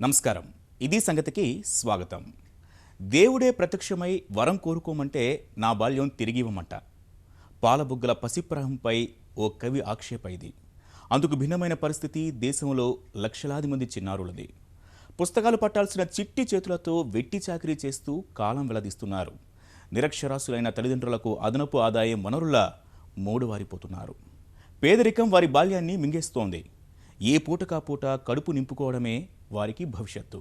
నమస్కారం. ఇది సంగతికి స్వాగతం. దేవుడే ప్రత్యక్షమై వరం కోరుకోమంటే నా బాల్యం తిరిగి ఇవ్వమంట. పాలబుగ్గల పసిప్రాహంపై ఓ కవి ఆక్షేప ఇది. అందుకు భిన్నమైన పరిస్థితి దేశంలో లక్షలాది మంది చిన్నారులది. పుస్తకాలు పట్టాల్సిన చిట్టి చేతులతో వెట్టి చాకిరీ చేస్తూ కాలం వెల్లదీస్తున్నారు. నిరక్షరాస్యులైన తల్లిదండ్రులకు అదనపు ఆదాయం వనరులా మూడువారిపోతున్నారు. పేదరికం వారి బాల్యాన్ని మింగేస్తోంది. ఏ పూటకా పూట కడుపు నింపుకోవడమే వారికి భవిష్యత్తు.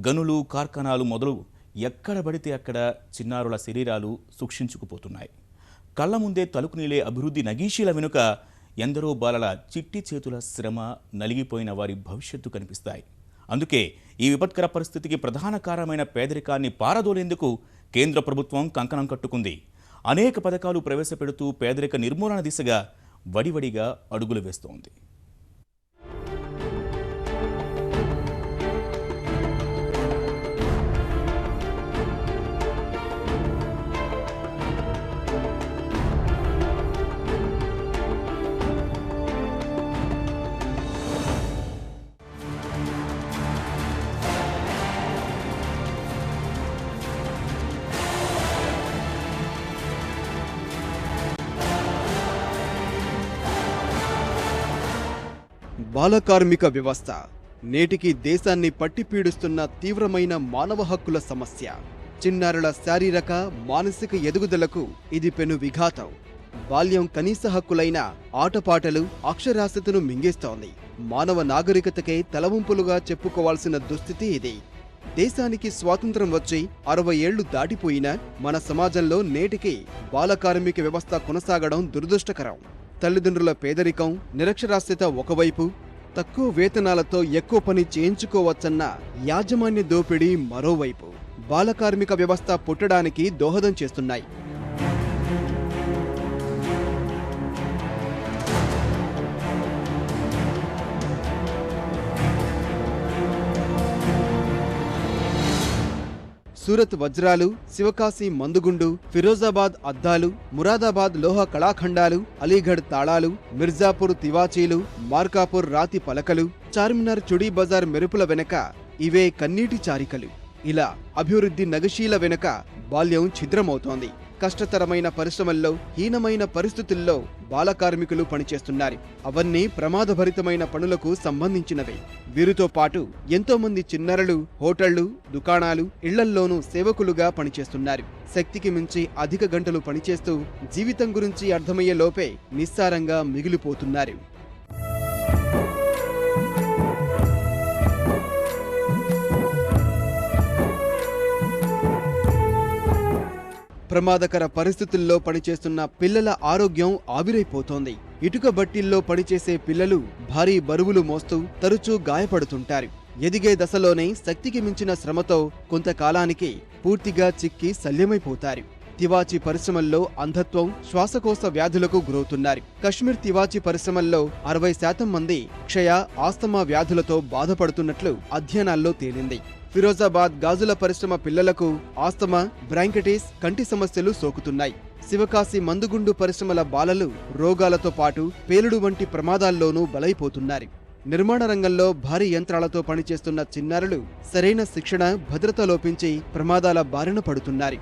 గనులు, కార్ఖానాలు మొదలు ఎక్కడ పడితే అక్కడ చిన్నారుల శరీరాలు సూక్షించుకుపోతున్నాయి. కళ్ళ ముందే తలుకునీలే అభివృద్ధి నగీషీల వెనుక ఎందరో బాలల చిట్టి చేతుల శ్రమ, నలిగిపోయిన వారి భవిష్యత్తు కనిపిస్తాయి. అందుకే ఈ విపత్కర పరిస్థితికి ప్రధాన కారణమైన పేదరికాన్ని పారదోలేందుకు కేంద్ర ప్రభుత్వం కంకణం కట్టుకుంది. అనేక పథకాలు ప్రవేశపెడుతూ పేదరిక నిర్మూలన దిశగా వడివడిగా అడుగులు వేస్తోంది. బాలకార్మిక వ్యవస్థ నేటికి దేశాన్ని పట్టిపీడుస్తున్న తీవ్రమైన మానవ హక్కుల సమస్య. చిన్నారుల శారీరక, మానసిక ఎదుగుదలకు ఇది పెను విఘాతం. బాల్యం కనీస హక్కులైన ఆటపాటలు, అక్షరాస్యతను మింగేస్తోంది. మానవ నాగరికతకే తలవంపులుగా చెప్పుకోవాల్సిన దుస్థితి ఇది. దేశానికి స్వాతంత్రం వచ్చి 60 ఏళ్లు దాటిపోయినా మన సమాజంలో నేటికి బాలకార్మిక వ్యవస్థ కొనసాగడం దురదృష్టకరం. తల్లిదండ్రుల పేదరికం, నిరక్షరాస్యత ఒకవైపు, తక్కువ వేతనాలతో ఎక్కువ పని చేయించుకోవచ్చన్న యాజమాన్య దోపిడీ మరోవైపు బాలకార్మిక వ్యవస్థ పుట్టడానికి దోహదం చేస్తున్నాయి. సూరత్ వజ్రాలు, శివకాశి మందుగుండు, ఫిరోజాబాద్ అద్దాలు, మురాదాబాద్ లోహ కళాఖండాలు, అలీగఢ్ తాళాలు, మిర్జాపూర్ తివాచీలు, మార్కాపూర్ రాతి పలకలు, చార్మినార్ చుడీ బజార్ మెరుపుల వెనక ఇవే కన్నీటి చారికలు. ఇలా అభివృద్ధి నగశీల వెనుక బాల్యం ఛిద్రమవుతోంది. కష్టతరమైన పరిశ్రమల్లో, హీనమైన పరిస్థితుల్లో బాలకార్మికులు పనిచేస్తున్నారు. అవన్నీ ప్రమాదభరితమైన పనులకు సంబంధించినవే. వీరితో పాటు ఎంతో మంది చిన్నారులు హోటళ్లు, దుకాణాలు, ఇళ్లల్లోనూ సేవకులుగా పనిచేస్తున్నారు. శక్తికి మించి అధిక గంటలు పనిచేస్తూ జీవితం గురించి అర్థమయ్యే లోపే నిస్సారంగా మిగిలిపోతున్నారు. ప్రమాదకర పరిస్థితుల్లో పనిచేస్తున్న పిల్లల ఆరోగ్యం ఆవిరైపోతోంది. ఇటుక బట్టీల్లో పనిచేసే పిల్లలు భారీ బరువులు మోస్తూ తరచూ గాయపడుతుంటారు. ఎదిగే దశలోనే శక్తికి మించిన శ్రమతో కొంతకాలానికి పూర్తిగా చిక్కి శల్యమైపోతారు. తివాచీ పరిశ్రమల్లో అంధత్వం, శ్వాసకోశ వ్యాధులకు గురవుతున్నారు. కశ్మీర్ తివాచీ పరిశ్రమల్లో 60% మంది క్షయ, ఆస్తమా వ్యాధులతో బాధపడుతున్నట్లు అధ్యయనాల్లో తేలింది. ఫిరోజాబాద్ గాజుల పరిశ్రమ పిల్లలకు ఆస్తమా, బ్రాంకైటిస్, కంటి సమస్యలు సోకుతున్నాయి. శివకాశి మందుగుండు పరిశ్రమల బాలలు రోగాలతో పాటు పేలుడు వంటి ప్రమాదాల్లోనూ బలైపోతున్నారు. నిర్మాణ రంగంలో భారీ యంత్రాలతో పనిచేస్తున్న చిన్నారులు సరైన శిక్షణ, భద్రత లోపించి ప్రమాదాల బారిన పడుతున్నారు.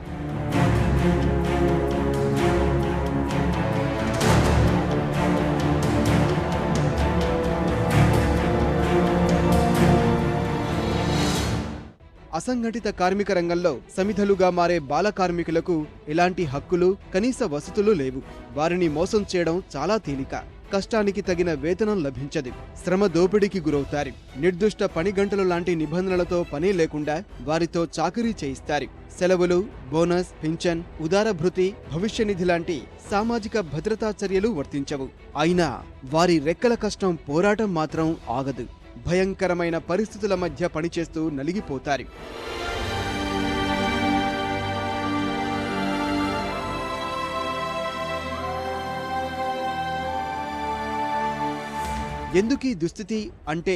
అసంఘటిత కార్మిక రంగంలో సమిధలుగా మారే బాల కార్మికులకు ఎలాంటి హక్కులు, కనీస వసతులు లేవు. వారిని మోసం చేయడం చాలా తేలిక. కష్టానికి తగిన వేతనం లభించదు. శ్రమ దోపిడీకి గురవుతారు. నిర్దిష్ట పని గంటలు లాంటి నిబంధనలతో పని లేకుండా వారితో చాకరీ చేయిస్తారు. సెలవులు, బోనస్, పింఛన్, ఉదార భృతి, భవిష్య నిధి లాంటి సామాజిక భద్రతా చర్యలు వర్తించవు. అయినా వారి రెక్కల కష్టం, పోరాటం మాత్రం ఆగదు. భయంకరమైన పరిస్థితుల మధ్య పనిచేస్తూ నలిగిపోతారు. ఎందుకీ దుస్థితి అంటే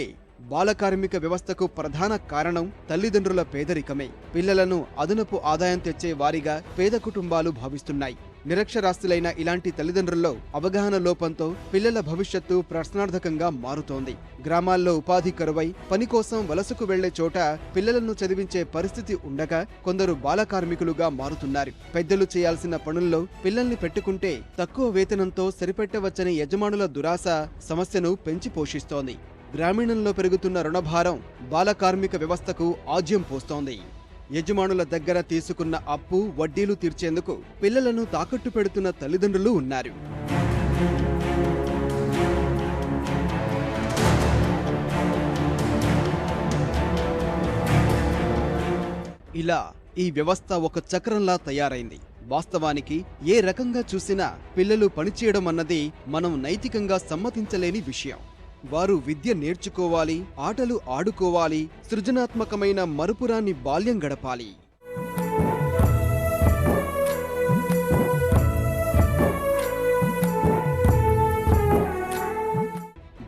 బాలకార్మిక వ్యవస్థకు ప్రధాన కారణం తల్లిదండ్రుల పేదరికమే. పిల్లలను అదనపు ఆదాయం తెచ్చే వారిగా పేద కుటుంబాలు భావిస్తున్నాయి. నిరక్షరాస్యులైన ఇలాంటి తల్లిదండ్రుల్లో అవగాహన లోపంతో పిల్లల భవిష్యత్తు ప్రశ్నార్థకంగా మారుతోంది. గ్రామాల్లో ఉపాధి కరువై పని కోసం వలసకు వెళ్లే చోట పిల్లలను చదివించే పరిస్థితి ఉండగా కొందరు బాల కార్మికులుగా మారుతున్నారు. పెద్దలు చేయాల్సిన పనుల్లో పిల్లల్ని పెట్టుకుంటే తక్కువ వేతనంతో సరిపెట్టవచ్చని యజమానుల దురాశ సమస్యను పెంచి పోషిస్తోంది. గ్రామీణంలో పెరుగుతున్న రుణభారం బాల కార్మిక వ్యవస్థకు ఆజ్యం పోస్తోంది. యజమానుల దగ్గర తీసుకున్న అప్పు, వడ్డీలు తీర్చేందుకు పిల్లలను తాకట్టు పెడుతున్న తల్లిదండ్రులు ఉన్నారు. ఇలా ఈ వ్యవస్థ ఒక చక్రంలా తయారైంది. వాస్తవానికి ఏ రకంగా చూసినా పిల్లలు పనిచేయడం అన్నది మనం నైతికంగా సమ్మతించలేని విషయం. వారు విద్య నేర్చుకోవాలి, ఆటలు ఆడుకోవాలి, సృజనాత్మకమైన మరుపురాని బాల్యం గడపాలి.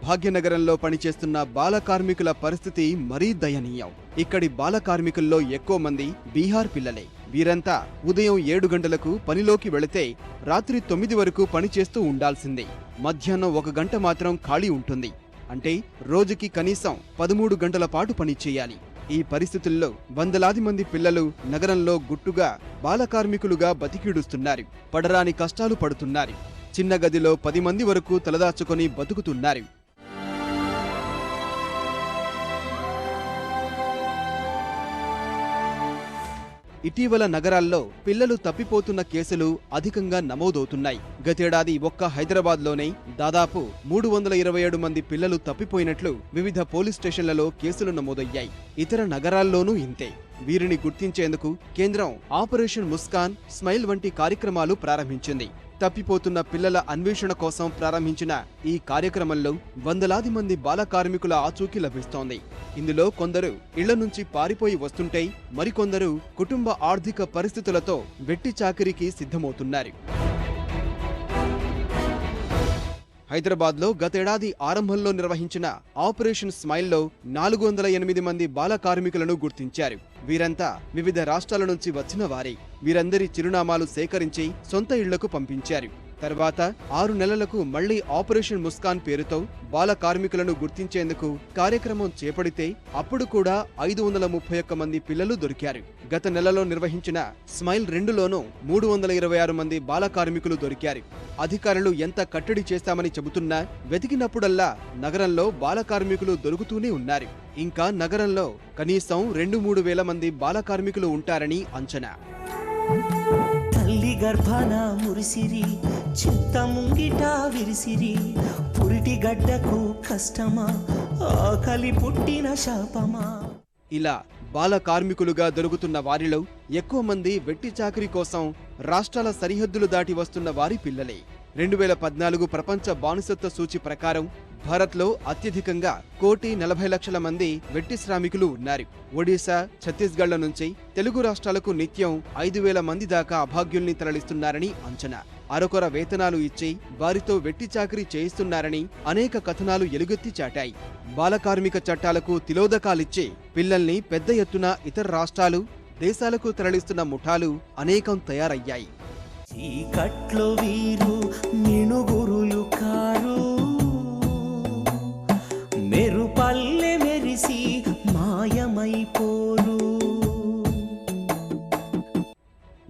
భాగ్యనగరంలో పనిచేస్తున్న బాల కార్మికుల పరిస్థితి మరీ దయనీయం. ఇక్కడి బాల కార్మికుల్లో ఎక్కువ మంది బీహార్ పిల్లలే. వీరంతా ఉదయం 7 గంటలకు పనిలోకి వెళితే రాత్రి 9 వరకు పనిచేస్తూ ఉండాల్సిందే. మధ్యాహ్నం 1 గంట మాత్రం ఖాళీ ఉంటుంది. అంటే రోజుకి కనీసం 13 గంటల పాటు పని చేయాలి. ఈ పరిస్థితుల్లో వందలాది మంది పిల్లలు నగరంలో గుట్టుగా బాల కార్మికులుగా బతికిడుస్తున్నారు. పడరాని కష్టాలు పడుతున్నారు. చిన్న గదిలో 10 మంది వరకు తలదాచుకొని బతుకుతున్నారు. ఇటీవల నగరాల్లో పిల్లలు తప్పిపోతున్న కేసులు అధికంగా నమోదవుతున్నాయి. గతేడాది ఒక్క హైదరాబాద్లోనే దాదాపు 327 మంది పిల్లలు తప్పిపోయినట్లు వివిధ పోలీస్ స్టేషన్లలో కేసులు నమోదయ్యాయి. ఇతర నగరాల్లోనూ ఇంతే. వీరిని గుర్తించేందుకు కేంద్రం ఆపరేషన్ ముస్కాన్, స్మైల్ వంటి కార్యక్రమాలు ప్రారంభించింది. తప్పిపోతున్న పిల్లల అన్వేషణ కోసం ప్రారంభించిన ఈ కార్యక్రమంలో వందలాది మంది బాల కార్మికుల ఆచూకీ లభిస్తోంది. ఇందులో కొందరు ఇళ్ల నుంచి పారిపోయి వస్తుంటే మరికొందరు కుటుంబ ఆర్థిక పరిస్థితులతో వెట్టి చాకిరీకి సిద్ధమవుతున్నారు. హైదరాబాద్లో గతేడాది ఆరంభంలో నిర్వహించిన ఆపరేషన్ స్మైల్లో 408 మంది బాల కార్మికులను గుర్తించారు. వీరంతా వివిధ రాష్ట్రాల నుంచి వచ్చిన వారే. వీరందరి చిరునామాలు సేకరించి సొంత ఇళ్లకు పంపించారు. తర్వాత 6 నెలలకు మళ్లీ ఆపరేషన్ ముస్కాన్ పేరుతో బాల కార్మికులను గుర్తించేందుకు కార్యక్రమం చేపడితే అప్పుడు కూడా 531 మంది పిల్లలు దొరికారు. గత నెలలో నిర్వహించిన స్మైల్ 2లోనూ 326 మంది బాల కార్మికులు దొరికారు. అధికారులు ఎంత కట్టడి చేస్తామని చెబుతున్నా వెతికినప్పుడల్లా నగరంలో బాల కార్మికులు దొరుకుతూనే ఉన్నారు. ఇంకా నగరంలో కనీసం 2-3 వేల మంది బాల కార్మికులు ఉంటారని అంచనా. తల్లి గర్భాన మురిసిరి, చిత్త ముంగిట విరిసిరి, పురిటి గడ్డకు కష్టమా, ఆకలి పుట్టిన శాపమా. ఇలా బాల కార్మికులుగా దొరుకుతున్న వారిలో ఎక్కువ మంది వెట్టి చాకిరీ కోసం రాష్ట్రాల సరిహద్దులు దాటి వస్తున్న వారి పిల్లలే. 2014 ప్రపంచ బానిసత్వ సూచి ప్రకారం భారత్లో అత్యధికంగా 1,40,00,000 మంది వెట్టి శ్రామికులు ఉన్నారు. ఒడిశా, ఛత్తీస్గఢ్ల నుంచి తెలుగు రాష్ట్రాలకు నిత్యం 5,000 మంది దాకా అభాగ్యుల్ని తరలిస్తున్నారని అంచనా. అరకొర వేతనాలు ఇచ్చి వారితో వెట్టి చాకిరీ చేయిస్తున్నారని అనేక కథనాలు ఎలుగెత్తి చాటాయి. బాల కార్మిక చట్టాలకు తిలోదకాలిచ్చి పిల్లల్ని పెద్ద ఎత్తున ఇతర రాష్ట్రాలు, దేశాలకు తరలిస్తున్న ముఠాలు అనేకం తయారయ్యాయి. చీకట్లో వీరు మినుగురులు కారు, మెరుపల్లె మెరిసి మాయమైపోరు.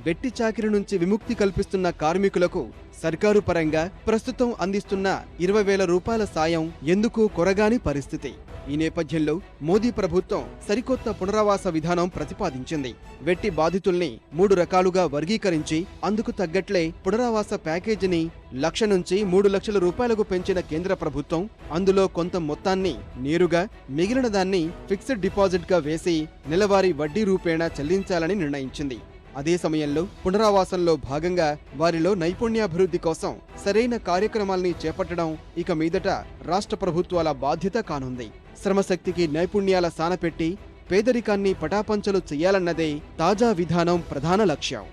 వెట్టి చాకిరి నుంచి విముక్తి కల్పిస్తున్న కార్మికులకు సర్కారు పరంగా ప్రస్తుతం అందిస్తున్న 20,000 రూపాయల సాయం ఎందుకు కొరగాని పరిస్థితి. ఈ నేపథ్యంలో మోదీ ప్రభుత్వం సరికొత్త పునరావాస విధానం ప్రతిపాదించింది. వెట్టి బాధితుల్ని 3 రకాలుగా వర్గీకరించి అందుకు తగ్గట్లే పునరావాస ప్యాకేజీని 1,00,000 నుంచి 3 లక్షల రూపాయలకు పెంచిన కేంద్ర ప్రభుత్వం అందులో కొంత మొత్తాన్ని నేరుగా, మిగిలిన దాన్ని ఫిక్స్డ్ డిపాజిట్గా వేసి నెలవారీ వడ్డీ రూపేణా చెల్లించాలని నిర్ణయించింది. అదే సమయంలో పునరావాసంలో భాగంగా వారిలో నైపుణ్యాభివృద్ధి కోసం సరైన కార్యక్రమాల్ని చేపట్టడం ఇక మీదట రాష్ట్ర ప్రభుత్వాల బాధ్యత కానుంది. శ్రమశక్తికి నైపుణ్యాల సానపెట్టి పేదరికాన్ని పటాపంచలు చెయ్యాలన్నదే తాజా విధానం ప్రధాన లక్ష్యం.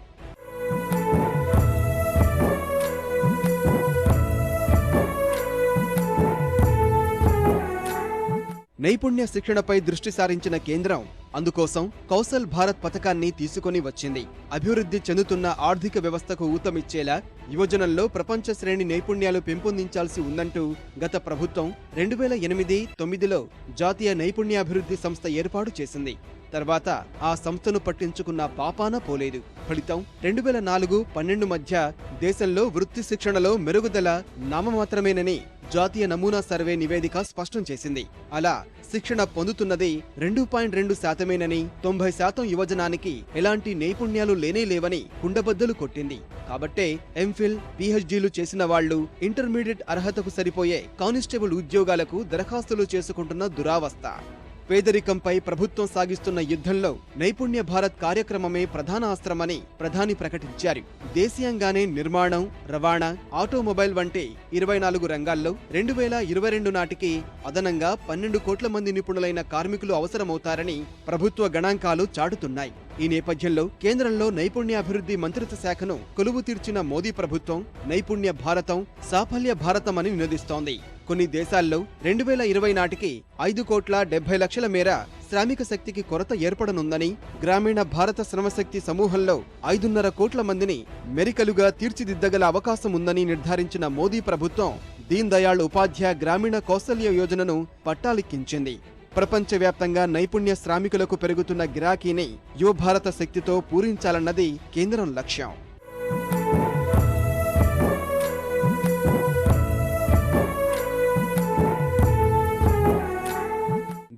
నైపుణ్య శిక్షణపై దృష్టి సారించిన కేంద్రం అందుకోసం కౌశల్ భారత్ పథకాన్ని తీసుకొని వచ్చింది. అభివృద్ధి చెందుతున్న ఆర్థిక వ్యవస్థకు ఊతమిచ్చేలా యువజనంలో ప్రపంచ శ్రేణి నైపుణ్యాలు పెంపొందించాల్సి ఉందంటూ గత ప్రభుత్వం 2008-9లో జాతీయ నైపుణ్యాభివృద్ధి సంస్థ ఏర్పాటు చేసింది. తర్వాత ఆ సంస్థను పట్టించుకున్న పాపాన పోలేదు. ఫలితం 2004-12 మధ్య దేశంలో వృత్తి శిక్షణలో మెరుగుదల నామమాత్రమేనని జాతీయ నమూనా సర్వే నివేదిక స్పష్టం చేసింది. అలా శిక్షణ పొందుతున్నది 2.2%మేనని, 90% యువజనానికి ఎలాంటి నైపుణ్యాలు లేనేలేవని కుండబద్దలు కొట్టింది. కాబట్టే ఎంఫిల్, పీహెచ్డీలు చేసిన వాళ్లు ఇంటర్మీడియట్ అర్హతకు సరిపోయే కానిస్టేబుల్ ఉద్యోగాలకు దరఖాస్తులు చేసుకుంటున్న దురావస్థ. పేదరికంపై ప్రభుత్వం సాగిస్తున్న యుద్ధంలో నైపుణ్య భారత్ కార్యక్రమమే ప్రధాన అస్త్రమని ప్రధాని ప్రకటించారు. దేశీయంగానే నిర్మాణం, రవాణా, ఆటోమొబైల్ వంటి 24 రంగాల్లో 2022 నాటికి అదనంగా 12 కోట్ల మంది నిపుణులైన కార్మికులు అవసరమవుతారని ప్రభుత్వ గణాంకాలు చాటుతున్నాయి. ఈ నేపథ్యంలో కేంద్రంలో నైపుణ్యాభివృద్ధి మంత్రిత్వ శాఖను కొలువు తీర్చిన మోదీ ప్రభుత్వం నైపుణ్య భారతం, సాఫల్య భారతం అని నినదిస్తోంది. కొన్ని దేశాల్లో 2020 నాటికి 5,70,00,000 మేర శ్రామిక శక్తికి కొరత ఏర్పడనుందని, గ్రామీణ భారత శ్రమశక్తి సమూహంలో 5.5 కోట్ల మందిని మెరికలుగా తీర్చిదిద్దగల అవకాశం ఉందని నిర్ధారించిన మోదీ ప్రభుత్వం దీన్ దయాళ్ ఉపాధ్యాయ గ్రామీణ కౌశల్య యోజనను పట్టాలెక్కించింది. ప్రపంచవ్యాప్తంగా నైపుణ్య శ్రామికులకు పెరుగుతున్న గిరాకీని యువభారత శక్తితో పూరించాలన్నది కేంద్రం లక్ష్యం.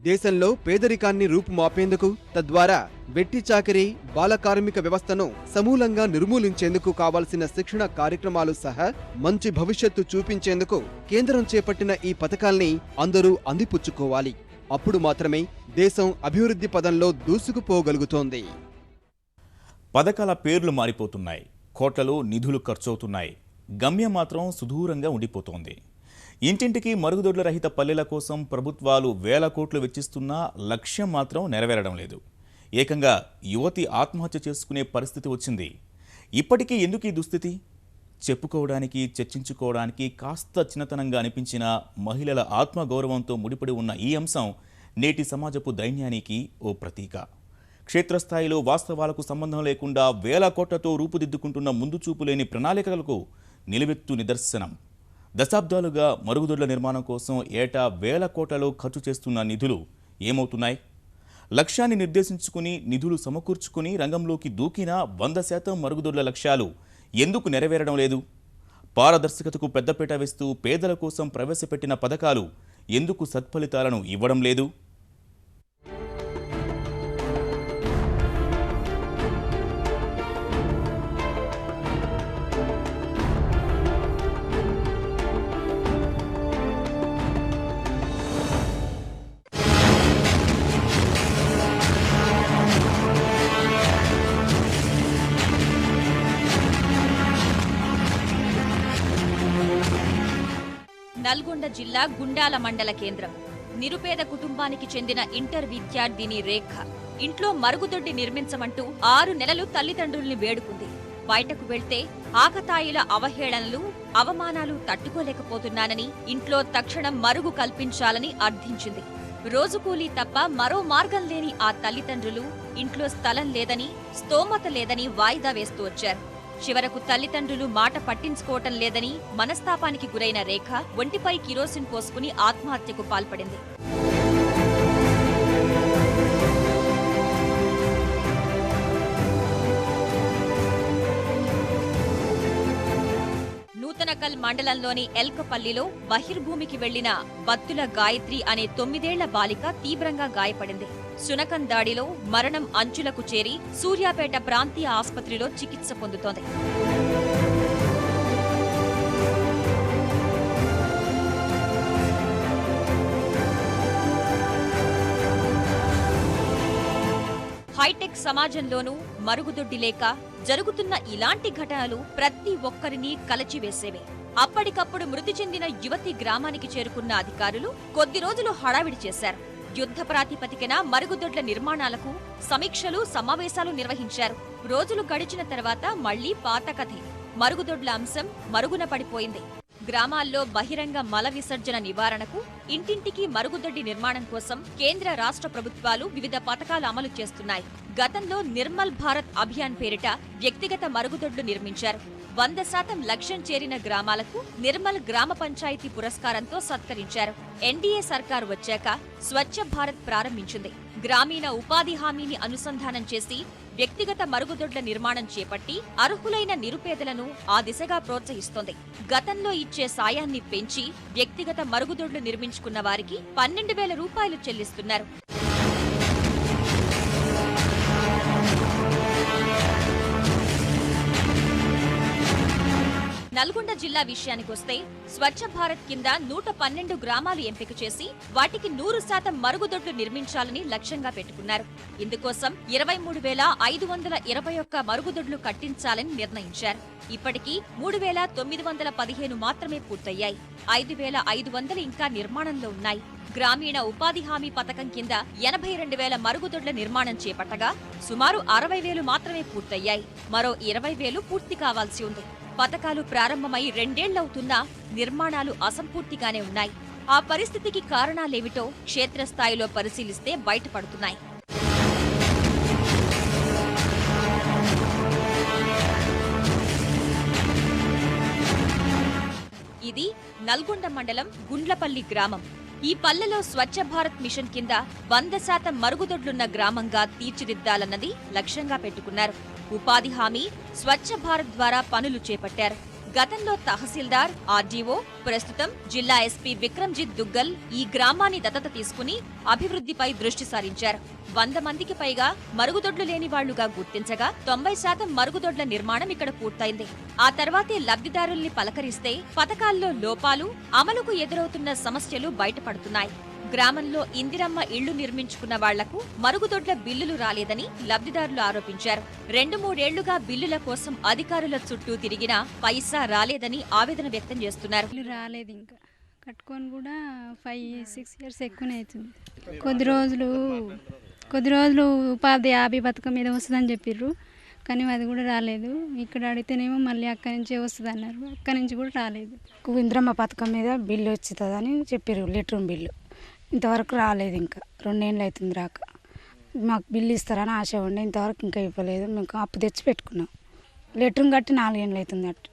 దేశంలో పేదరికాన్ని రూపుమాపేందుకు, తద్వారా వెట్టి చాకిరీ, బాల కార్మిక వ్యవస్థను సమూలంగా నిర్మూలించేందుకు కావాల్సిన శిక్షణ కార్యక్రమాలు సహా మంచి భవిష్యత్తు చూపించేందుకు కేంద్రం చేపట్టిన ఈ పథకాల్ని అందరూ అందిపుచ్చుకోవాలి. అప్పుడు మాత్రమే దేశం అభివృద్ధి పదంలో దూసుకుపోగలుగుతోంది. పథకాల పేర్లు మారిపోతున్నాయి, కోట్లలో నిధులు ఖర్చవుతున్నాయి, గమ్యం మాత్రం సుదూరంగా ఉండిపోతోంది. ఇంటింటికి మరుగుదొడ్ల రహిత పల్లెల కోసం ప్రభుత్వాలు వేల కోట్లు వెచ్చిస్తున్నా లక్ష్యం మాత్రం నెరవేరడం లేదు. ఏకంగా యువతి ఆత్మహత్య చేసుకునే పరిస్థితి వచ్చింది. ఇప్పటికీ ఎందుకు ఈ దుస్థితి? చెప్పుకోవడానికి, చర్చించుకోవడానికి కాస్త చిన్నతనంగా అనిపించిన మహిళల ఆత్మగౌరవంతో ముడిపడి ఉన్న ఈ అంశం నేటి సమాజపు దైన్యానికి ఓ ప్రతీక. క్షేత్రస్థాయిలో వాస్తవాలకు సంబంధం లేకుండా వేల కోట్లతో రూపుదిద్దుకుంటున్న ముందుచూపు లేని ప్రణాళికలకు నిలువెత్తు నిదర్శనం. దశాబ్దాలుగా మరుగుదొడ్ల నిర్మాణం కోసం ఏటా వేల కోట్లలో ఖర్చు చేస్తున్న నిధులు ఏమవుతున్నాయి? లక్ష్యాన్ని నిర్దేశించుకుని నిధులు సమకూర్చుకుని రంగంలోకి దూకిన 100% మరుగుదొడ్ల లక్ష్యాలు ఎందుకు నెరవేరడం లేదు? పారదర్శకతకు పెద్దపీట వేస్తూ పేదల కోసం ప్రవేశపెట్టిన పథకాలు ఎందుకు సత్ఫలితాలను ఇవ్వడం లేదు? నల్గొండ జిల్లా గుండాల మండల కేంద్రం. నిరుపేద కుటుంబానికి చెందిన ఇంటర్ విద్యార్థిని రేఖ ఇంట్లో మరుగుదొడ్డి నిర్మించమంటూ 6 నెలలు తల్లిదండ్రుల్ని వేడుకుంది. బయటకు వెళ్తే ఆకతాయిల అవహేళనలు, అవమానాలు తట్టుకోలేకపోతున్నానని ఇంట్లో తక్షణం మరుగు కల్పించాలని అర్థించింది. రోజు కూలీ తప్ప మరో మార్గం లేని ఆ తల్లిదండ్రులు ఇంట్లో స్థలం లేదని, స్తోమత లేదని వాయిదా వేస్తూ వచ్చారు. చివరకు తల్లిదండ్రులు మాట పట్టించుకోవటం లేదని మనస్తాపానికి గురైన రేఖ ఒంటిపై కిరోసిన్ పోసుకుని ఆత్మహత్యకు పాల్పడింది. నూతనకల్ మండలంలోని ఎల్కపల్లిలో బహిర్భూమికి వెళ్లిన బత్తుల గాయత్రి అనే 9 ఏళ్ల బాలిక తీవ్రంగా గాయపడింది. శునకం దాడిలో మరణం అంచులకు చేరి సూర్యాపేట ప్రాంతీయ ఆసుపత్రిలో చికిత్స పొందుతోంది. హైటెక్ సమాజంలోనూ మరుగుదొడ్డి లేక జరుగుతున్న ఇలాంటి ఘటనలు ప్రతి ఒక్కరిని కలచివేసేవే. అప్పటికప్పుడు మృతి చెందిన యువతి గ్రామానికి చేరుకున్న అధికారులు కొద్ది రోజులు హడావిడి చేశారు. యుద్ధ ప్రాతిపదికన మరుగుదొడ్ల నిర్మాణాలకు సమీక్షలు, సమావేశాలు నిర్వహించారు. రోజులు గడిచిన తర్వాత మళ్లీ పాత కథే. మరుగుదొడ్ల అంశం మరుగున పడిపోయింది. గ్రామాల్లో బహిరంగ మల విసర్జన నివారణకు, ఇంటింటికి మరుగుదొడ్డి నిర్మాణం కోసం కేంద్ర రాష్ట్ర ప్రభుత్వాలు వివిధ పథకాలు అమలు చేస్తున్నాయి. గతంలో నిర్మల్ భారత్ అభియాన్ పేరిట వ్యక్తిగత మరుగుదొడ్లు నిర్మించారు. 100% లక్ష్యం చేరిన గ్రామాలకు నిర్మల్ గ్రామ పంచాయతీ పురస్కారంతో సత్కరించారు. ఎన్డీఏ సర్కారు వచ్చాక స్వచ్ఛ భారత్ ప్రారంభించింది. గ్రామీణ ఉపాధి హామీని అనుసంధానం చేసి వ్యక్తిగత మరుగుదొడ్ల నిర్మాణం చేపట్టి అర్హులైన నిరుపేదలను ఆ దిశగా ప్రోత్సహిస్తోంది. గతంలో ఇచ్చే సాయాన్ని పెంచి వ్యక్తిగత మరుగుదొడ్లు నిర్మించుకున్న వారికి 12,000 రూపాయలు చెల్లిస్తున్నారు. నల్గొండ జిల్లా విషయానికొస్తే స్వచ్ఛ భారత్ కింద 112 గ్రామాలు ఎంపిక చేసి వాటికి 100% మరుగుదొడ్లు నిర్మించాలని లక్ష్యంగా పెట్టుకున్నారు. ఇందుకోసం 23,521 మరుగుదొడ్లు కట్టించాలని నిర్ణయించారు. ఇప్పటికీ 3,915 మాత్రమే పూర్తయ్యాయి. 5,500 ఇంకా నిర్మాణంలో ఉన్నాయి. గ్రామీణ ఉపాధి హామీ పథకం కింద 82,000 మరుగుదొడ్ల నిర్మాణం చేపట్టగా సుమారు 60,000 మాత్రమే పూర్తయ్యాయి. మరో 20,000 పూర్తి కావాల్సి ఉంది. పథకాలు ప్రారంభమై 2 ఏళ్లవుతున్నా నిర్మాణాలు అసంపూర్తిగానే ఉన్నాయి. ఆ పరిస్థితికి కారణాలేమిటో క్షేత్రస్థాయిలో పరిశీలిస్తే బయటపడుతున్నాయి. ఇది నల్గొండ మండలం గుండ్లపల్లి గ్రామం. ఈ పల్లెలో స్వచ్ఛ భారత్ మిషన్ కింద 100% మరుగుదొడ్లున్న గ్రామంగా తీర్చిదిద్దాలన్నది లక్ష్యంగా పెట్టుకున్నారు. ఉపాధి హామీ, స్వచ్ఛ భారత్ ద్వారా పనులు చేపట్టారు. గతంలో తహసీల్దార్, ఆర్డీఓ, ప్రస్తుతం జిల్లా ఎస్పీ విక్రమ్జిత్ దుగ్గల్ ఈ గ్రామాన్ని దత్తత తీసుకుని అభివృద్ధిపై దృష్టి సారించారు. 100 మందికి పైగా మరుగుదొడ్లు లేని వాళ్లుగా గుర్తించగా 90% మరుగుదొడ్ల నిర్మాణం ఇక్కడ పూర్తయింది. ఆ తర్వాతే లబ్ధిదారుల్ని పలకరిస్తే పథకాల్లో లోపాలు, అమలుకు ఎదురవుతున్న సమస్యలు బయటపడుతున్నాయి. గ్రామంలో ఇందిరమ్మ ఇళ్లు నిర్మించుకున్న వాళ్లకు మరుగుదొడ్ల బిల్లులు రాలేదని లబ్ధిదారులు ఆరోపించారు. 2-3 ఏళ్లుగా బిల్లుల కోసం అధికారుల చుట్టూ తిరిగినా పైసా రాలేదని ఆవేదన వ్యక్తం చేస్తున్నారు. రాలేదు, ఇంకా కట్టుకొని కూడా 5-6 ఇయర్స్ ఎక్కువనే అవుతుంది. కొద్ది రోజులు ఉపాధి హామీ పథకం మీద వస్తుందని చెప్పిర్రు, కానీ అది కూడా రాలేదు. ఇక్కడ అడిగితేనేమో మళ్ళీ అక్కడి నుంచే వస్తుంది అన్నారు, అక్కడి నుంచి కూడా రాలేదు. ఇంద్రమ్మ పథకం మీద బిల్లు వచ్చిందని చెప్పారు, లెటర్ బిల్లు ఇంతవరకు రాలేదు. ఇంకా 2 ఏళ్ళు అవుతుంది రాక. మాకు బిల్లు ఇస్తారని ఆశ ఉండే, ఇంతవరకు ఇంకా ఇవ్వలేదు. మేము అప్పు తెచ్చి పెట్టుకున్నాం. లెటర్ కట్టి 4 ఏళ్ళు అవుతుంది అట్టు,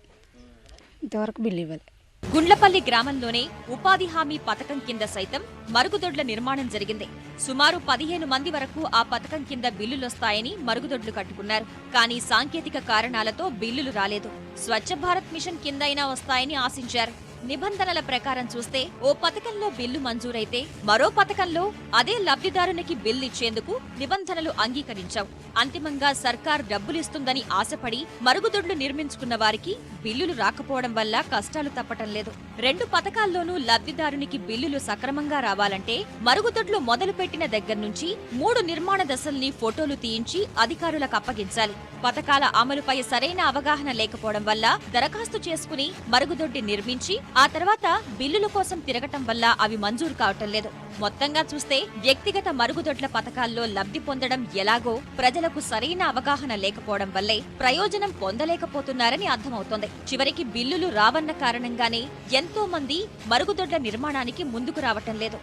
ఇంతవరకు బిల్లు ఇవ్వలేదు. గుండ్లపల్లి గ్రామంలోనే ఉపాధి హామీ పథకం కింద సైతం మరుగుదొడ్ల నిర్మాణం జరిగింది. సుమారు 15 మంది వరకు ఆ పథకం కింద బిల్లులొస్తాయని మరుగుదొడ్లు కట్టుకున్నారు. కానీ సాంకేతిక కారణాలతో బిల్లులు రాలేదు. స్వచ్ఛ భారత్ మిషన్ కిందైనా వస్తాయని ఆశించారు. నిబంధనల ప్రకారం చూస్తే ఓ పథకంలో బిల్లు మంజూరైతే మరో పథకంలో అదే లబ్ధిదారునికి బిల్లు ఇచ్చేందుకు నిబంధనలు అంగీకరించావు. అంతిమంగా సర్కార్ డబ్బులిస్తుందని ఆశపడి మరుగుదొడ్లు నిర్మించుకున్న వారికి బిల్లులు రాకపోవడం వల్ల కష్టాలు తప్పటం లేదు. 2 పథకాల్లోనూ లబ్ధిదారునికి బిల్లులు సక్రమంగా రావాలంటే మరుగుదొడ్లు మొదలుపెట్టిన దగ్గర నుంచి 3 నిర్మాణ దశల్ని ఫోటోలు తీయించి అధికారులకు అప్పగించాలి. పథకాల అమలుపై సరైన అవగాహన లేకపోవడం వల్ల దరఖాస్తు చేసుకుని మరుగుదొడ్డి నిర్మించి ఆ తర్వాత బిల్లుల కోసం తిరగటం వల్ల అవి మంజూరు కావటం లేదు. మొత్తంగా చూస్తే వ్యక్తిగత మరుగుదొడ్ల పథకాల్లో లబ్ధి పొందడం ఎలాగో ప్రజలకు సరైన అవగాహన లేకపోవడం వల్లే ప్రయోజనం పొందలేకపోతున్నారని అర్థమవుతోంది. చివరికి బిల్లులు రావన్న కారణంగానే ఎంతో మంది మరుగుదొడ్ల నిర్మాణానికి ముందుకు రావటం లేదు.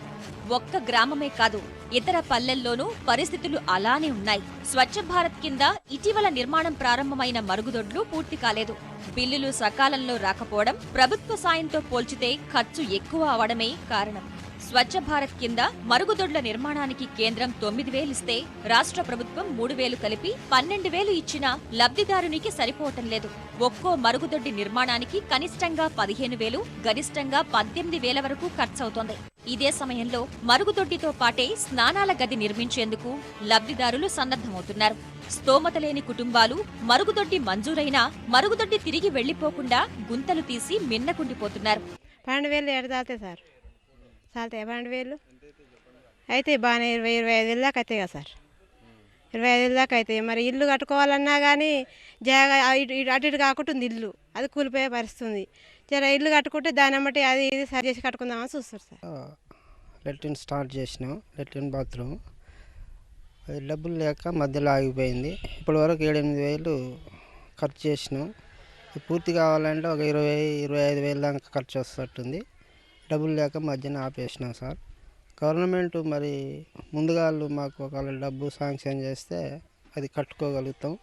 ఒక్క గ్రామమే కాదు, ఇతర పల్లెల్లోనూ పరిస్థితులు అలానే ఉన్నాయి. స్వచ్ఛ భారత్ కింద ఇటీవల నిర్మాణం ప్రారంభమైన మరుగుదొడ్లు పూర్తి కాలేదు. బిల్లులు సకాలంలో రాకపోవడం, ప్రభుత్వ సాయంతో పోల్చితే ఖర్చు ఎక్కువ అవడమే కారణం. స్వచ్ఛ భారత్ కింద మరుగుదొడ్ల నిర్మాణానికి కేంద్రం 9,000 ఇస్తే రాష్ట్ర ప్రభుత్వం 3,000 కలిపి 12,000 ఇచ్చినా లబ్ధిదారునికి సరిపోవటం లేదు. ఒక్కో మరుగుదొడ్డి నిర్మాణానికి కనిష్టంగా 15,000, గరిష్టంగా 18,000 వరకు ఖర్చవుతోంది. ఇదే సమయంలో మరుగుదొడ్డితో పాటే స్నానాల గది నిర్మించేందుకు లబ్ధిదారులు సన్నద్ధమవుతున్నారు. స్తోమత లేని కుటుంబాలు మరుగుదొడ్డి మంజూరైనా మరుగుదొడ్డి తిరిగి వెళ్లిపోకుండా గుంతలు తీసి మిన్నకుండిపోతున్నారు. 12,000 ఎడదాతే సార్, చాలితే 12,000 అయితే బాగానే 20-25 దాకా అవుతాయి కదా సార్. 25 దాకా అవుతాయి. మరి ఇల్లు కట్టుకోవాలన్నా కానీ జాగా అటు ఇటు కాకుండా ఉంది ఇల్లు, అది కూలిపోయే పరిస్థితుంది. జర ఇల్లు కట్టుకుంటే దాని అమ్మటి అది ఇది సరి చేసి కట్టుకుందామని చూస్తారు సార్. లెట్రిన్ స్టార్ట్ చేసినాం, లెట్రిన్ బాత్రూమ్ అది డబ్బులు లేక మధ్యలో ఆగిపోయింది. ఇప్పటి వరకు 7-8 వేలు ఖర్చు చేసినాం, పూర్తి కావాలంటే ఒక 20-25 వేల దాకా ఖర్చు వస్తున్నట్టుంది. డబ్బులు లేక మధ్యన ఆపేసినాం సార్. గవర్నమెంట్ మరి ముందుగా మాకు ఒకవేళ డబ్బు శాంక్షన్ చేస్తే అది కట్టుకోగలుగుతాం.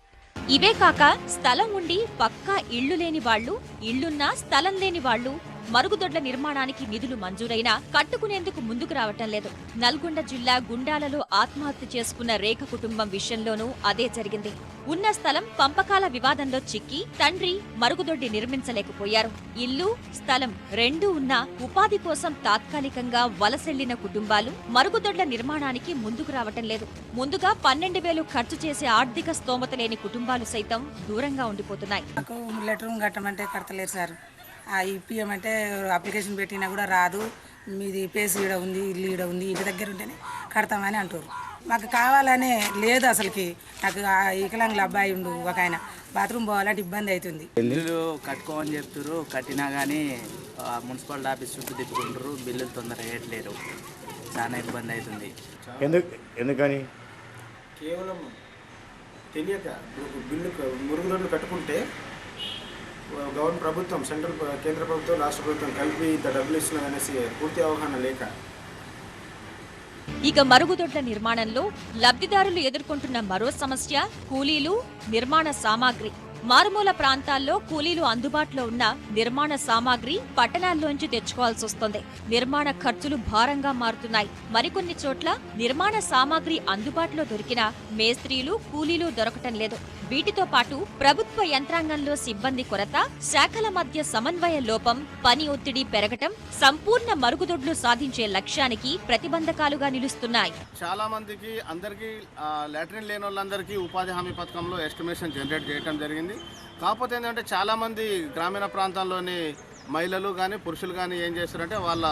ఇవే కాక స్థలం ఉండి పక్కా ఇళ్లు లేని వాళ్లు, ఇళ్లున్నా స్థలం లేని వాళ్లు మరుగుదొడ్ల నిర్మాణానికి నిధులు మంజూరైనా కట్టుకునేందుకు ముందుకు రావటం లేదు. నల్గొండ జిల్లా గుండాలలో ఆత్మహత్య చేసుకున్న రేఖ కుటుంబం విషయంలోనూ అదే జరిగింది. ఉన్న స్థలం పంపకాల వివాదంలో చిక్కి తండ్రి మరుగుదొడ్డి నిర్మించలేకపోయారు. ఇల్లు, స్థలం రెండూ ఉన్నా ఉపాధి కోసం తాత్కాలికంగా వలసెళ్లిన కుటుంబాలు మరుగుదొడ్ల నిర్మాణానికి ముందుకు రావటం లేదు. ముందుగా 12,000 ఖర్చు చేసే ఆర్థిక స్తోమత లేని కుటుంబాలు సైతం దూరంగా ఉండిపోతున్నాయి. లెటర్ కట్టమంటే కడతలేరు సార్. ఇప్పియమంటే అప్లికేషన్ పెట్టినా కూడా రాదు. మీది పేసి ఈడ ఉంది, ఇల్లు ఈడ ఉంది, ఇంటి దగ్గర ఉంటేనే కడతామని అంటారు. మాకు కావాలనే లేదు అసలుకి. నాకు వికలాంగుల అబ్బాయి ఉండు ఒక ఆయన, బాత్రూమ్ పోవాలంటే ఇబ్బంది అవుతుంది. బిల్లులు కట్టుకోమని చెప్తారు, కట్టినా కానీ మున్సిపాలిటీ ఆఫీస్ చుట్టూ తిప్పుకుంటారు, బిల్లులు తొందరగా వేయట్లేరు. చాలా ఇబ్బంది అవుతుంది. ఎందుకని కేవలం తెలియక బిల్లు మురుగుదొడ్లు కట్టుకుంటే గవర్నమెంట్ ప్రభుత్వం, కేంద్ర ప్రభుత్వం, రాష్ట్ర ప్రభుత్వం కలిపి ఇంత డబ్బులు ఇస్తున్నదనేసి పూర్తి అవగాహన లేక. ఇక మరుగుదొడ్ల నిర్మాణంలో లబ్ధిదారులు ఎదుర్కొంటున్న మరో సమస్య కూలీలు, నిర్మాణ సామాగ్రి. మారుమూల ప్రాంతాల్లో కూలీలు అందుబాటులో ఉన్న నిర్మాణ సామాగ్రి పట్టణాల్లోంచి తెచ్చుకోవాల్సి వస్తోంది. నిర్మాణ ఖర్చులు భారంగా మారుతున్నాయి. మరికొన్ని చోట్ల నిర్మాణ సామాగ్రి అందుబాటులో దొరికినా మేస్త్రీలు, కూలీలు దొరకటం లేదు. వీటితో పాటు ప్రభుత్వ యంత్రాంగంలో సిబ్బంది కొరత, శాఖల మధ్య సమన్వయ లోపం, పని ఒత్తిడి పెరగటం సంపూర్ణ మరుగుదొడ్లు సాధించే లక్ష్యానికి ప్రతిబంధకాలుగా నిలుస్తున్నాయి. చాలా మందికి అందరికీ లాట్రిన్ లేని వాళ్ళందరికీ ఉపాధి హామీ పథకంలో ఎస్టిమేషన్ జనరేట్ చేయడం జరిగింది. కాకపోతే ఏంటంటే చాలామంది గ్రామీణ ప్రాంతాల్లోని మహిళలు కానీ పురుషులు కానీ ఏం చేస్తారంటే వాళ్ళ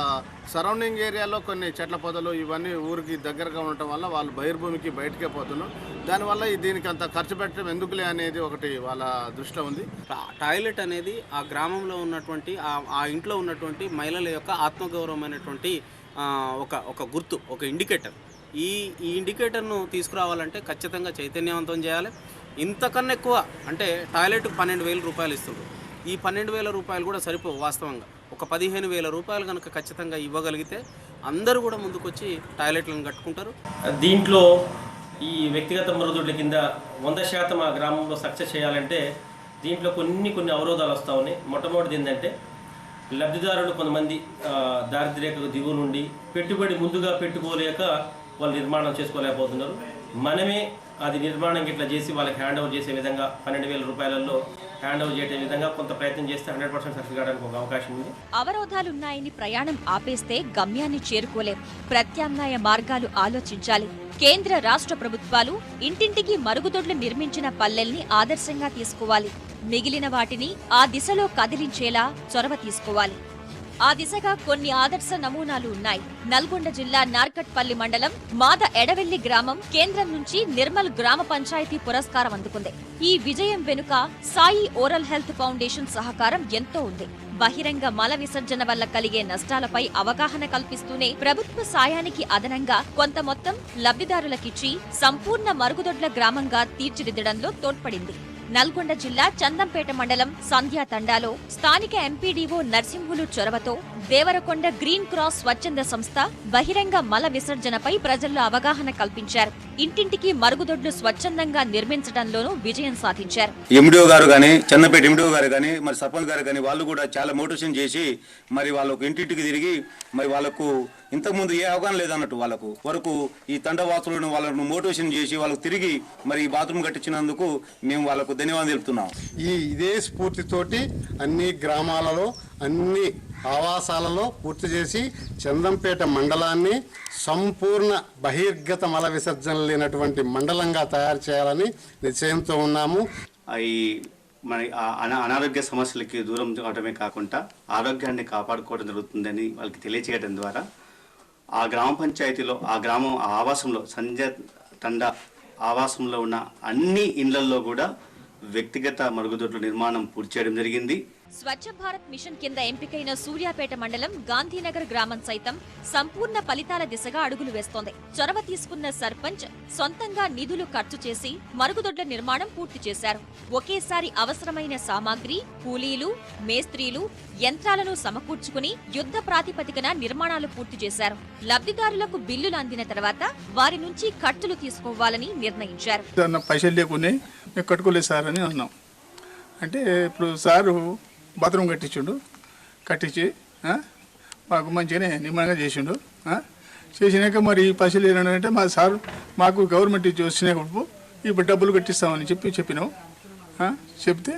సరౌండింగ్ ఏరియాలో కొన్ని చెట్ల పొదలు ఇవన్నీ ఊరికి దగ్గరగా ఉండటం వల్ల వాళ్ళు బహిర్భూమికి బయటకే పోతున్నారు. దానివల్ల దీనికి అంత ఖర్చు పెట్టడం ఎందుకులే అనేది ఒకటి వాళ్ళ దృష్టిలో ఉంది. టాయిలెట్ అనేది ఆ గ్రామంలో ఉన్నటువంటి ఆ ఇంట్లో ఉన్నటువంటి మహిళల యొక్క ఆత్మగౌరవమైనటువంటి ఒక గుర్తు, ఒక ఇండికేటర్. ఈ ఇండికేటర్ను తీసుకురావాలంటే ఖచ్చితంగా చైతన్యవంతం చేయాలి. ఇంతకన్నా ఎక్కువ అంటే టాయిలెట్కి 12,000 రూపాయలు ఇస్తుంది. ఈ 12,000 రూపాయలు కూడా సరిపోవు. వాస్తవంగా ఒక 15,000 రూపాయలు కనుక ఖచ్చితంగా ఇవ్వగలిగితే అందరూ కూడా ముందుకొచ్చి టాయిలెట్లను కట్టుకుంటారు. దీంట్లో ఈ వ్యక్తిగత మరుగుదొడ్ల కింద 100% ఆ గ్రామంలో సక్సెస్ చేయాలంటే దీంట్లో కొన్ని అవరోధాలు వస్తూ ఉన్నాయి. మొట్టమొదటిది ఏంటంటే లబ్ధిదారులు కొంతమంది దారిద్ర్యకు దిగువ నుండి పెట్టుబడి ముందుగా పెట్టుకోలేక వాళ్ళు నిర్మాణం చేసుకోలేకపోతున్నారు. మనమే అది నిర్మాణం ఇట్లా చేసి వాళ్ళకి హ్యాండ్ ఓవర్ చేసే విధంగా 12,000 రూపాయలలో హ్యాండ్ ఓవర్ చేసే విధంగా కొంత ప్రయత్నం చేస్తే 100% సక్సెస్ కావడానికి ఒక అవకాశం ఉంది. అవరోధాలున్నాయని ప్రయాణం ఆపేస్తే గమ్యాన్ని చేరుకోలేం. ప్రత్యామ్నాయ మార్గాలు ఆలోచించాలి. కేంద్ర, రాష్ట్ర ప్రభుత్వాలు ఇంటింటికి మరుగుదొడ్లు నిర్మించిన పల్లెల్ని ఆదర్శంగా తీసుకోవాలి. మిగిలిన వాటిని ఆ దిశలో కదిలించేలా చొరవ తీసుకోవాలి. ఆ దిశగా కొన్ని ఆదర్శ నమూనాలు ఉన్నాయి. నల్గొండ జిల్లా నార్కట్పల్లి మండలం మాద ఎడవెల్లి గ్రామం కేంద్రం నుంచి నిర్మల్ గ్రామ పంచాయతీ పురస్కారం అందుకుంది. ఈ విజయం వెనుక సాయి ఓరల్ హెల్త్ ఫౌండేషన్ సహకారం ఎంతో ఉంది. బహిరంగ మల విసర్జన వల్ల కలిగే నష్టాలపై అవగాహన కల్పిస్తూనే ప్రభుత్వ సాయానికి అదనంగా కొంత మొత్తం లబ్ధిదారులకిచ్చి సంపూర్ణ మరుగుదొడ్ల గ్రామంగా తీర్చిదిద్దడంలో తోడ్పడింది. నల్గొండ జిల్లా చందంపేట మండలం సంధ్యా తండాలో స్థానిక ఎంపీడీఓ నర్సింహులు చొరవతో దేవరకొండ గ్రీన్ క్రాస్ స్వచ్ఛంద సంస్థ బహిరంగ మల విసర్జనపై ప్రజల్లో అవగాహన కల్పించారు. ఇంటింటికి మరుగుదొడ్లు స్వచ్ఛందంగా నిర్మించడంలోనూ విజయం సాధించారు. ఎండిఓ గారు కానీ, చందంపేట ఎండిఓ గారు కానీ, మరి సర్పంచ్ గారు కానీ వాళ్ళు కూడా చాలా మోటివేషన్ చేసి మరి వాళ్ళకు ఇంటింటికి తిరిగి మరి వాళ్ళకు ఇంతకుముందు ఏ అవగాహన లేదన్నట్టు వాళ్ళకు వరకు ఈ తండవాసులను వాళ్ళను మోటివేషన్ చేసి వాళ్ళకు తిరిగి మరి ఈ బాత్రూమ్ కట్టించినందుకు మేము వాళ్ళకు ధన్యవాదాలు తెలుపుతున్నాం. ఇదే స్ఫూర్తితోటి అన్ని గ్రామాలలో, అన్ని ఆవాసాలలో పూర్తి చేసి చందంపేట మండలాన్ని సంపూర్ణ బహిర్గత మల విసర్జన లేనటువంటి మండలంగా తయారు చేయాలని నిశ్చయంతో ఉన్నాము. మన అనారోగ్య సమస్యలకి దూరం అవడమే కాకుండా ఆరోగ్యాన్ని కాపాడుకోవడం జరుగుతుందని వాళ్ళకి తెలియచేయడం ద్వారా ఆ గ్రామ పంచాయతీలో, ఆ గ్రామం ఆవాసంలో, సంధ్య తండా ఆవాసంలో ఉన్న అన్ని ఇళ్లల్లో కూడా వ్యక్తిగత మరుగుదొడ్ల నిర్మాణం పూర్తి చేయడం జరిగింది. స్వచ్ఛ భారత్ మిషన్ కింద ఎంపికైన సూర్యాపేట మండలం గాంధీనగర్ గ్రామం సైతం సంపూర్ణ ఫలితాల దిశగా అడుగులు వేస్తోంది. చొరవ తీసుకున్న సర్పంచ్ సొంతంగా నిధులు ఖర్చు చేసి మరుగుదొడ్ల నిర్మాణం పూర్తి చేశారు. ఒకేసారి అవసరమైన సామాగ్రి, కూలీలు, మేస్త్రీలు, యంత్రాలను సమకూర్చుకుని యుద్ధ ప్రాతిపదికన నిర్మాణాలు పూర్తి చేశారు. లబ్ధిదారులకు బిల్లులు అందిన తర్వాత వారి నుంచి కట్టులు తీసుకోవాలని నిర్ణయించారు. పైసలు లేకునే మేము కట్టుకోలేదు సార్ అని అన్నాం. అంటే ఇప్పుడు సారు బాత్రూమ్ కట్టించి మాకు మంచిగానే నిర్మాణంగా చేసిండు. చేసినాక మరి పైసలు ఏంటంటే మా సార్ మాకు గవర్నమెంట్ ఇచ్చి వచ్చినాక ఇప్పుడు డబ్బులు కట్టిస్తామని చెప్పినాం. చెప్తే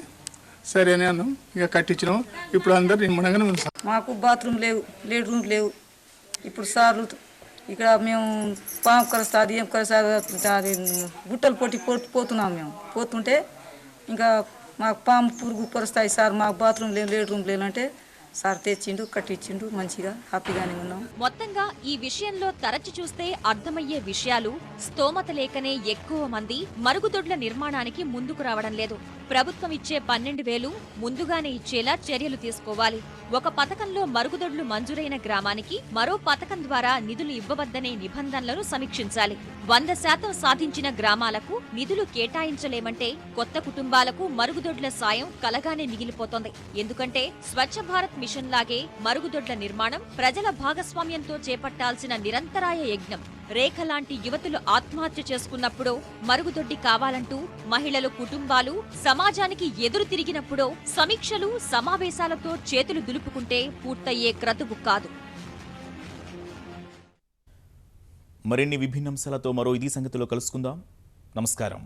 సరే అని అన్నాం. ఇక కట్టించినాం. ఇప్పుడు అందరు నిర్మాణంగానే ఉంది సార్. మాకు బాత్రూమ్ లేవు, లేట్రూమ్ లేవు. ఇప్పుడు సార్లు ఇక్కడ మేము పాము కలుస్తా అది ఏం కలుస్తా అది గుట్టలు పోతున్నాం. మేము పోతుంటే ఇంకా మాకు పాము పురుగు కలుస్తాయి సార్, మాకు బాత్రూమ్ లేవు, లేట్రూమ్ లేనంటే సార్ తెచ్చిండు, కట్టించిండు, మంచిగా హ్యాపీగానే ఉన్నాం. మొత్తంగా ఈ విషయంలో తరచి చూస్తే అర్థమయ్యే విషయాలు స్తోమత లేకనే ఎక్కువ మంది మరుగుదొడ్ల నిర్మాణానికి ముందుకు రావడం లేదు. ప్రభుత్వం ఇచ్చే 12,000 ముందుగానే ఇచ్చేలా చర్యలు తీసుకోవాలి. ఒక పథకంలో మరుగుదొడ్లు మంజూరైన గ్రామానికి మరో పథకం ద్వారా నిధులు ఇవ్వవద్దనే నిబంధనలను సమీక్షించాలి. 100% సాధించిన గ్రామాలకు నిధులు కేటాయించలేమంటే కొత్త కుటుంబాలకు మరుగుదొడ్ల సాయం కలగానే మిగిలిపోతోంది. ఎందుకంటే స్వచ్ఛ భారత్ మిషన్ లాగే మరుగుదొడ్ల నిర్మాణం ప్రజల భాగస్వామ్యంతో చేపట్టాల్సిన నిరంతరాయ యజ్ఞం. రేఖ లాంటి యువతులు ఆత్మహత్య చేసుకున్నప్పుడో, మరుగుదొడ్డి కావాలంటూ మహిళలు, కుటుంబాలు సమాజానికి ఎదురు తిరిగినప్పుడో సమీక్షలు, సమావేశాలతో చేతులు దులుపుకుంటే పూర్తయ్యే క్రతువు కాదు. మరిన్ని విభిన్న అంశాలతో మరో ఇది సంగతిలో కలుసుకుందాం. నమస్కారం.